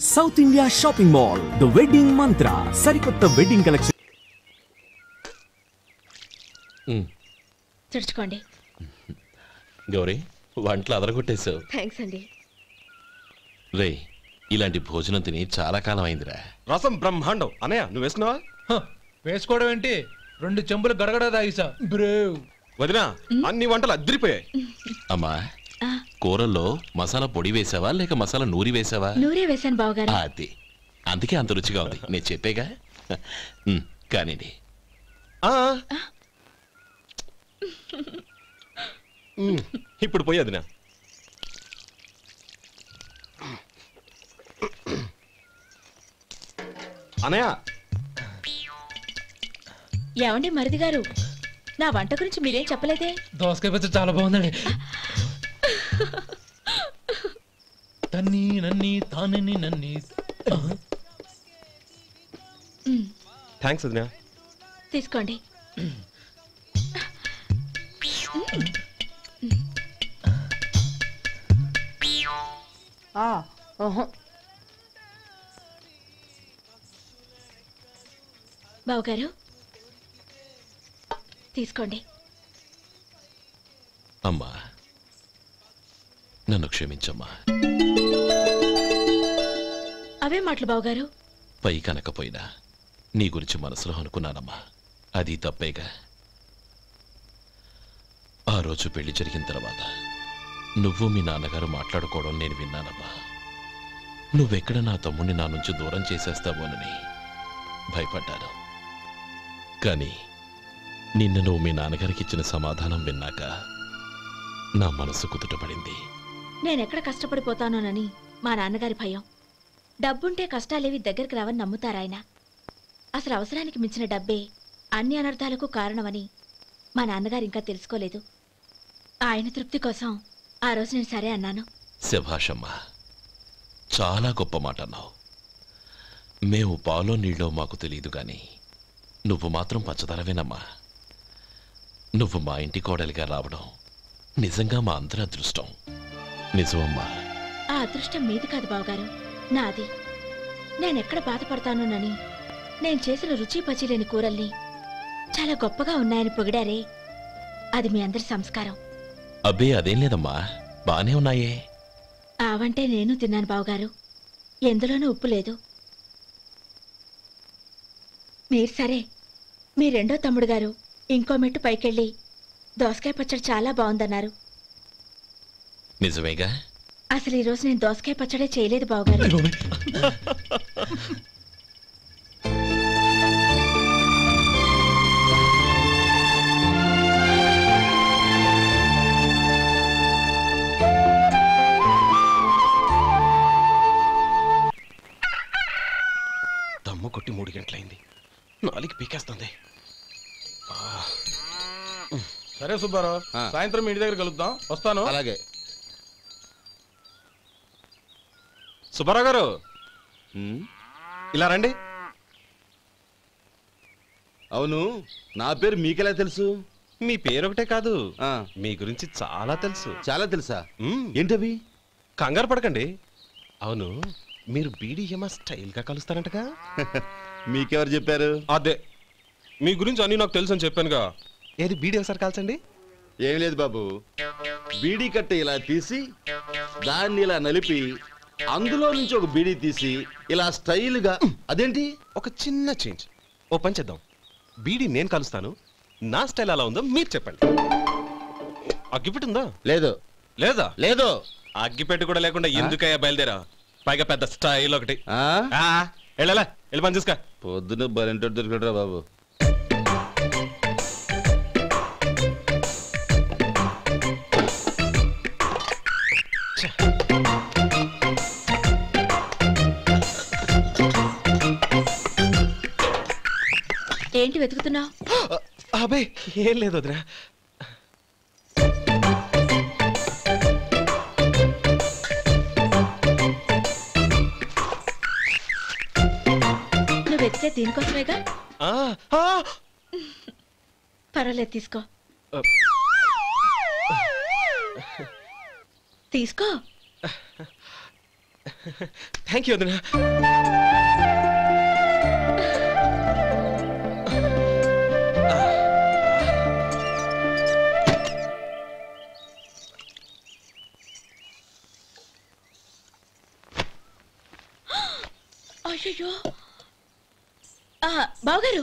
South India shopping mall the wedding మంత్ర సరికొత్త wedding collection. తెరుచుకోండి. Gauri వంటలు అదరగొట్టేశావు. Thanks అండి. రే ఇలాంటి భోజనం తిని చాలా కాలం అయిందిరా. రసం బ్రహ్మాండం. అనయ్య నువ్వు వేసుకున్నావా? వేసుకోవడం ఏంటి, 2 చెంబులు గడగడ తాగిసా. బ్రేవ్ వదినా అన్ని వంటలు అద్దరిపోయాయి. అమ్మా కూరల్లో మసాలా పొడి వేసావా లేక మసాలా నూరి వేసావా? నూరే వేసాను బావగారు. అది అందుకే అంత రుచిగా ఉంది. నేను చెప్పేగా. కానివ్వండి. ఇప్పుడు పోయి వదినా. అనయ్య ఏమండి మరిది గారు, నా వంట గురించి మీరేం చెప్పలేదే? దోసకాయ పచ్చడి చాలా బాగుందండి. తన్ని నన్ని తానని నన్ని. థ్యాంక్స్ వదినా. తీసుకోండి. బావగారు తీసుకోండి. అమ్మా నన్ను క్షమించమ్మా. అవే మాటలు బావగారు. పై కనకపోయినా నీ గురించి మనసులో అనుకున్నానమ్మా. అది తప్పేగా. ఆ రోజు పెళ్లి జరిగిన తర్వాత నువ్వు మీ నాన్నగారు మాట్లాడుకోవడం నేను విన్నానమ్మా. నువ్వెక్కడ నా తమ్ముడిని నా నుంచి దూరం చేసేస్తావోనని భయపడ్డాను. కానీ నిన్న నువ్వు మీ నాన్నగారికి ఇచ్చిన సమాధానం విన్నాక నా మనసు కుదుటపడింది. నేనెక్కడ కష్టపడిపోతానోనని మా నాన్నగారి భయం. డబ్బుంటే కష్టాలేవి దగ్గరికి రావని నమ్ముతారాయన. అసలు అవసరానికి మించిన డబ్బే అన్ని అనర్థాలకు కారణమని మా నాన్నగారు ఇంకా తెలుసుకోలేదు. ఆయన తృప్తి కోసం ఆ రోజు నేను సరే అన్నాను. శభాషమ్మా, చాలా గొప్ప మాట అన్నావు. మేము పాలో నీళ్ళో మాకు తెలియదు గాని నువ్వు మాత్రం పచ్చదనవేనమ్మా. నువ్వు మా ఇంటి కోడలిగా రావడం నిజంగా మా అందరి అదృష్టం. నిజమమ్మా. ఆ అదృష్టం మీది కాదు బావగారు, నాది. నేనెక్కడ బాధపడతానోనని నేను చేసిన రుచి పచిలేని కూరల్ని చాలా గొప్పగా ఉన్నాయని పొగిడారే, అది మీ అందరి సంస్కారం. అబ్బే అదేం లేదమ్మా, బానే ఉన్నాయే. ఆవంటే నేను తిన్నాను బావగారు, ఎందులోనూ ఉప్పు లేదు. మీరు సరే, మీ రెండో తమ్ముడు గారు ఇంకో మెట్టు పైకెళ్ళి దోసకాయ పచ్చడి చాలా బాగుందన్నారు. నిజమేగా? అసలు ఈరోజు నేను దోసకాయ పచ్చడే చేయలేదు బావగారు. దమ్ము కొట్టి 3 గంటలైంది. 4కి పీకేస్తుంది. సరే సుబ్బారావు, సాయంత్రం ఇంటి దగ్గర కలుద్దాం. వస్తాను. అలాగే. సుబ్బారావు గారు ఇలా రండి. అవును, నా పేరు మీకెలా తెలుసు? మీ పేరు ఒకటే కాదు, మీ గురించి చాలా తెలుసు. చాలా తెలుసా? ఏంటవి? కంగారు పడకండి. అవును, మీరు బీడీఎం స్టైల్ గా కలుస్తారంటగా? మీకెవరు చెప్పారు? అదే మీ గురించి అన్ని నాకు తెలుసు అని చెప్పానుగా. ఏది బీడీ ఒకసారి కాల్చండి. ఏం లేదు బాబు, బీడీ కట్ట ఇలా తీసి దాన్ని ఇలా నలిపి అందులో నుంచి ఒక బీడీ తీసి ఇలా స్టైల్గా. అదేంటి? ఒక చిన్న చేంజ్. ఓ పని చేద్దాం, బీడీ నేను కలుస్తాను, నా స్టైల్ అలా ఉందో మీరు చెప్పండి. అగ్గిపెట్టి ఉందా? లేదు. లేదా? లేదు. అగ్గిపెట్టి కూడా లేకుండా ఎందుకయ్యా బయలుదేరా? పైగా పెద్ద స్టైల్ ఒకటి. వెళ్ళాలా, వెళ్ళి పని చూసుకో. పొద్దున బరింటో దొరికడరా బాబు. ఏంటి వెతుకుతున్నావు? అబే ఏం లేదు వదినా. నువ్వు వెతికే దీనికోసమేగా. పర్వాలేదు, తీసుకో. తీసుకో. థ్యాంక్ యూ వదినా. అయ్యో బావగారు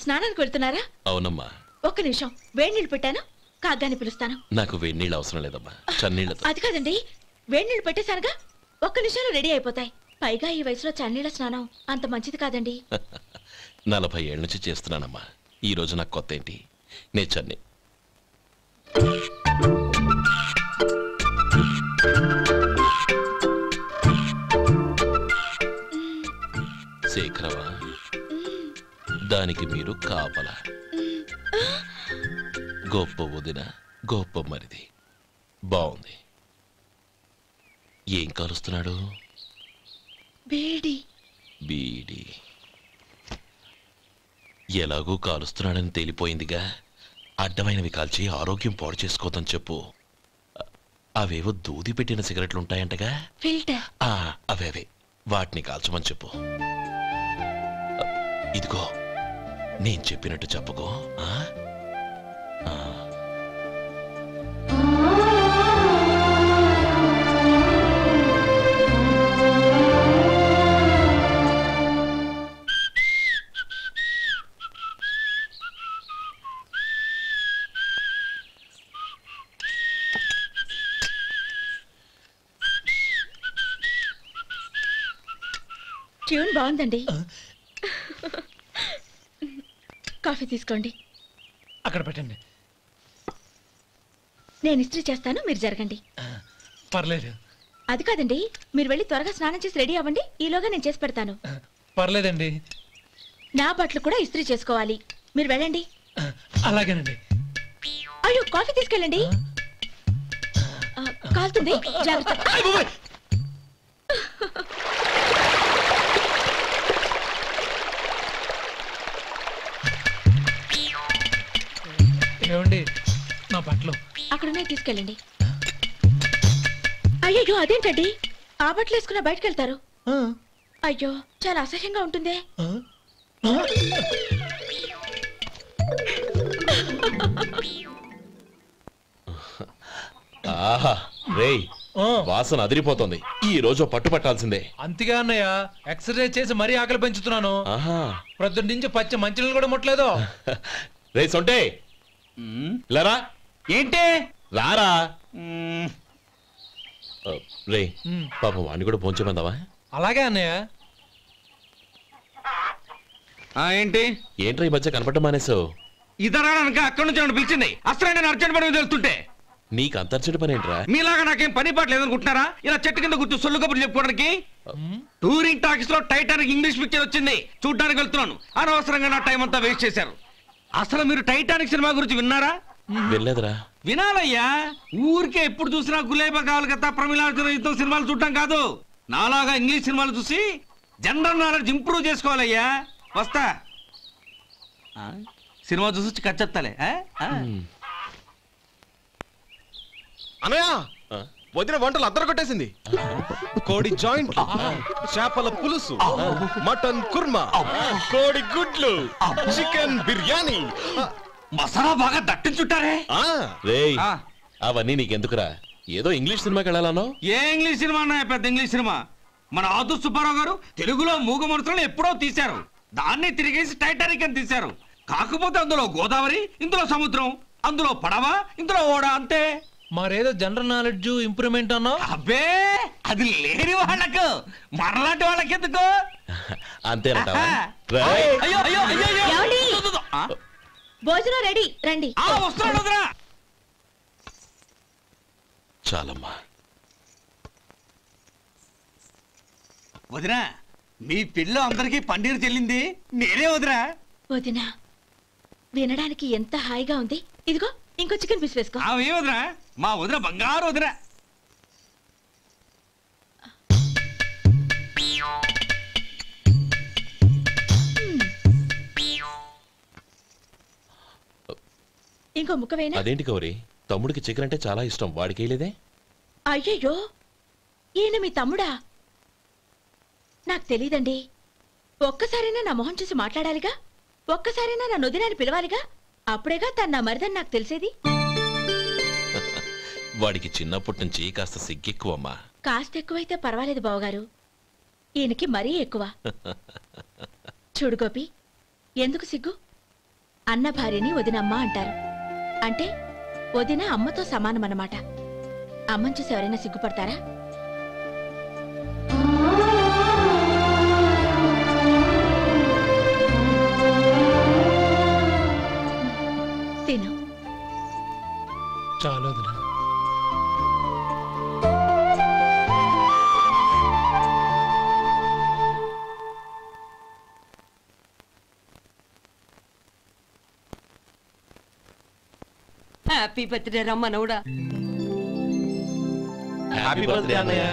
స్నానానికి వెళ్తున్నారా? అవునమ్మా. ఒక్క నిమిషం, వేడి నీళ్ళు పెట్టాను, కాగ్గాని పిలుస్తాను. నాకు వేడి నీళ్ళు అవసరం లేదమ్మా, చన్నీళ్ళతో. అది కాదండి, వేడి నీళ్ళు పెట్టేశానుగా, ఒక్క నిమిషంలో రెడీ అయిపోతాయి. పైగా ఈ వయసులో చన్నీళ్ళ స్నానం అంత మంచిది కాదండి. 40 ఏళ్ళ నుంచి చేస్తున్నానమ్మా. ఈ రోజు నాకు కొత్త ఏంటి? నే చన్ని. శేఖరవా, దానికి మీరు కాపలా. గొప్ప వదిన, గొప్ప మరిది. బాగుంది. ఏం కాలుస్తున్నాడు? బీడి. బీడి ఎలాగూ కాలుస్తున్నాడని తేలిపోయిందిగా. అడ్డమైనవి కాల్చి ఆరోగ్యం పాడు చేసుకోదని చెప్పు. అవేవో దూది పెట్టిన సిగరెట్లుంటాయంటగా, ఫిల్టర్. అవే వాటిని కాల్చమని చెప్పు. ఇదిగో నేను చెప్పినట్టు చెప్పుకో. ట్యూన్ బాగుందండి. కాఫీ తీసుకోండి. అక్కడ పెట్టండి. నేను ఇస్త్రీ చేస్తాను, మీరు జరగండి. పర్లేదు. అది కాదండి, మీరు వెళ్ళి త్వరగా స్నానం చేసి రెడీ అవ్వండి, ఈలోగా నేను చేసి పెడతాను. పర్లేదండి. నా బట్టలు కూడా ఇస్త్రీ చేసుకోవాలి, మీరు వెళ్ళండి. అలాగేనండి. అయ్యో, కాఫీ తీసుకెళ్ళండి. కాలుతుంది, జాగ్రత్త. ఏమండి, నా బట్టలు అక్కడున్నాయి, తీసుకెళ్ళండి. అయ్యో, అదేంటండి, ఆ బట్టలు వేసుకున్న బయటకు వెళ్తారు? అయ్యో, చాలా అసహ్యంగా ఉంటుందే. ఆహా రేయ్, వాసన అదిరిపోతుంది. ఈ రోజు పట్టు పట్టాల్సిందే. అంతగా అన్నయ్య, ఎక్సర్సైజ్ చేసి మరీ ఆకలి పెంచుతున్నాను. ప్రొద్దున నుంచి పచ్చ మంచినీళ్ళు కూడా ముట్టలేదు. రే సొంటే, లరా. ఏంటి? రారా. రే పాపం వాడిని కూడా పోంచమందావా? అలాగే అన్నయ్య. ఏంటి ఏంట్రా ఈ మధ్య కనపడటం మానేసావు? ఇద్దరు అక్కడి నుంచి నన్ను పిలిచింది. అసలు నేను అర్జెంట్ పని వెళ్తుంటే నీకు అంతర్చడి పని ఏంట్రా? మీలాగా నాకేం పని పాట లేదనుకుంటున్నారా? ఇలా చెట్టు కింద కూర్చో సొల్లు కబుర్లు చెప్పుకోవడానికి. టూరింగ్ టాకీస్ లో టైటానిక్ ఇంగ్లీష్ పిక్చర్ వచ్చింది, చూడ్డానికి వెళ్తున్నాను. అనవసరంగా నా టైం అంతా వేస్ట్ చేశారు. అసలు మీరు టైటానిక్ సినిమా గురించి విన్నారా? వెళ్ళలేదురా. వినాలయ్యా. ఊరికే ఎప్పుడు చూసినా గులేబా కావాలి కదా, ప్రమిళార్జున యుద్ధం సినిమాలు చూడటం కాదు. నాలాగా ఇంగ్లీష్ సినిమాలు చూసి జనరల్ నాలెడ్జ్ ఇంప్రూవ్ చేసుకోవాలయ్యా. వస్తా. సినిమా చూసి కచ్చెత్తాలే. అనయ్య, వదిన వంటలు అద్దరు కొట్టేసింది. కోడి జాయింట్, చేపల పులుసు, మటన్ కుర్మా, కోడి గుడ్లు, చికెన్ బిర్యానీ, మసాలా బాగా దట్టించుంటారే. రేయ్, అవన్నీ నీకెందుకురా? ఏదో ఇంగ్లీష్ సినిమాకి వెళ్ళాలనో? ఏ ఇంగ్లీష్ సినిమా అన్నా? పెద్ద ఇంగ్లీష్ సినిమా. మన ఆదు సుబ్బారావు గారు తెలుగులో మూగ మనుషులను ఎప్పుడో తీశారు. దాన్ని తిరిగేసి టైటానిక్ అని తీశారు. కాకపోతే అందులో గోదావరి, ఇందులో సముద్రం, అందులో పడవ, ఇందులో ఓడ, అంతే. మరేదో జనరల్ నాలెడ్జ్ ఇంప్రూవ్మెంట్ అన్నా? అబ్బే, అది లేని వాళ్ళకు, మరలాంటి వాళ్ళకి ఎందుకు? అంతేనంటావా? అయ్యో అయ్యో అయ్యో, భోజనం రెడీ, రండి. వస్తున్నాడు వదరా. చాలమ్మా. వదినా, మీ పిల్ల అందరికీ పన్నీరు చెల్లింది నేనే వదినా. వదినా, వినడానికి ఎంత హాయిగా ఉంది. ఇదిగో ఇంకో చికెన్ పీస్ వేసుకో. ఏ వదినా, మా వదిన బంగారు వదినా. ఇంకో ముక్క వేయనా? అదేంటి గౌరీ, తమ్ముడికి చికెన్ అంటే చాలా ఇష్టం, వాడికి వేయలేదే? అయ్యయ్యో, ఈయన మీ తమ్ముడా? నాకు తెలీదండి. ఒక్కసారైనా నా మొహం చూసి మాట్లాడాలిగా, ఒక్కసారైనా నా నొదినాన్ని పిలవాలిగా, అప్పుడేగా తను నా మరిదని నాకు తెలిసేది. వాడికి చిన్నప్పటి నుంచి కాస్త సిగ్గెక్కువమ్మా. కాస్త ఎక్కువైతే పర్వాలేదు బావగారు, ఈయనకి మరీ ఎక్కువ. చూడు గోపి, ఎందుకు సిగ్గు? అన్న భార్యని వదినమ్మ అంటారు. అంటే వదిన అమ్మతో సమానమన్నమాట. అమ్మని చూసి ఎవరైనా సిగ్గుపడతారా? తిను. చాలా వదినా. హ్యాపీ బర్త్డే రమ్మనవుడా. హ్యాపీ బర్త్డే అన్నయ్య.